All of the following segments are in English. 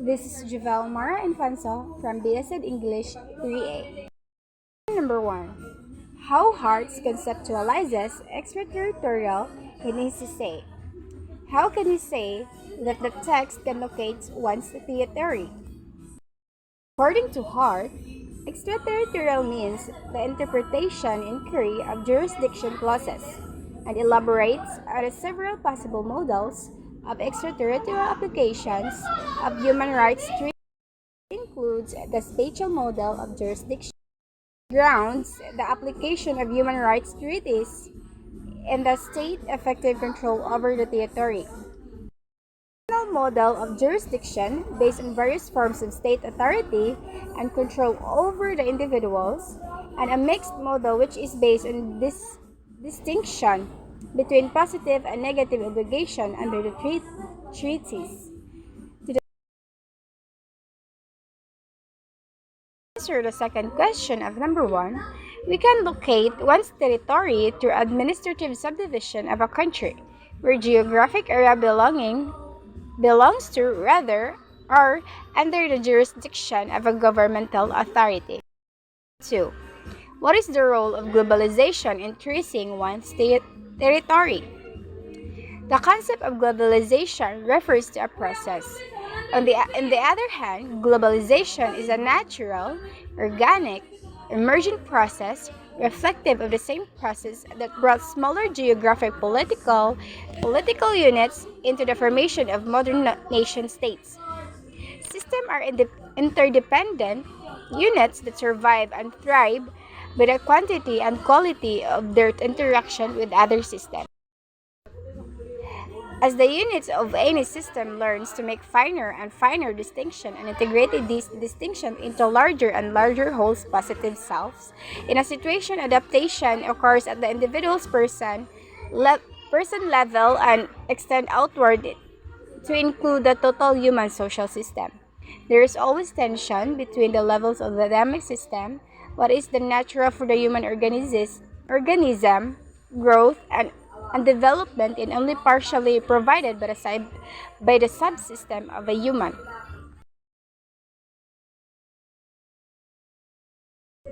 This is Javel Mara Infanso from BSed English 3A. Number 1. How Hart conceptualizes extraterritorial in his essay. How can he say that the text can locate one's theory? According to Hart, extraterritorial means the interpretation inquiry of jurisdiction clauses and elaborates on the several possible models of extraterritorial applications of human rights treaties. Includes the spatial model of jurisdiction, grounds the application of human rights treaties, and the state effective control over the territory. A model of jurisdiction based on various forms of state authority and control over the individuals, and a mixed model which is based on this distinction between positive and negative obligation under the treaties. To answer the second question of number 1, we can locate one's territory through administrative subdivision of a country, where geographic area belongs to, rather, or under the jurisdiction of a governmental authority. 2. What is the role of globalization in tracing one's territory? The concept of globalization refers to a process. On the other hand, globalization is a natural, organic, emergent process reflective of the same process that brought smaller geographic political units into the formation of modern nation states. Systems are interdependent units that survive and thrive by the quantity and quality of their interaction with other systems. As the units of any system learns to make finer and finer distinction and integrated these distinctions into larger and larger wholes positive selves, in a situation adaptation occurs at the individual's person level and extend outward to include the total human social system. There is always tension between the levels of the dynamic system, what is the natural for the human organism, growth, and development is only partially provided by the subsystem of a human.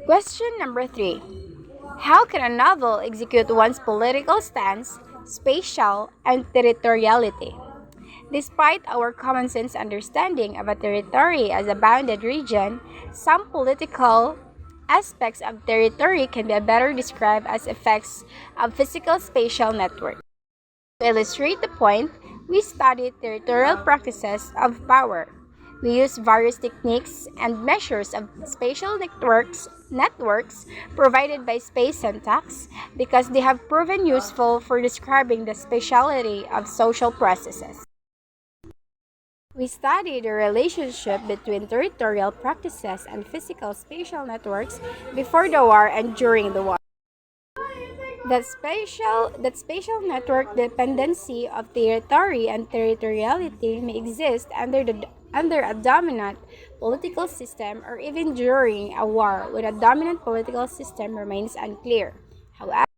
Question number 3. How can a novel execute one's political stance, spatial, and territoriality? Despite our common sense understanding of a territory as a bounded region, some political aspects of territory can be better described as effects of physical spatial networks. To illustrate the point, we study territorial practices of power. We use various techniques and measures of spatial networks provided by space syntax because they have proven useful for describing the spatiality of social processes. We study the relationship between territorial practices and physical spatial networks before the war and during the war. That spatial network dependency of territory and territoriality may exist under a dominant political system or even during a war when a dominant political system remains unclear. However,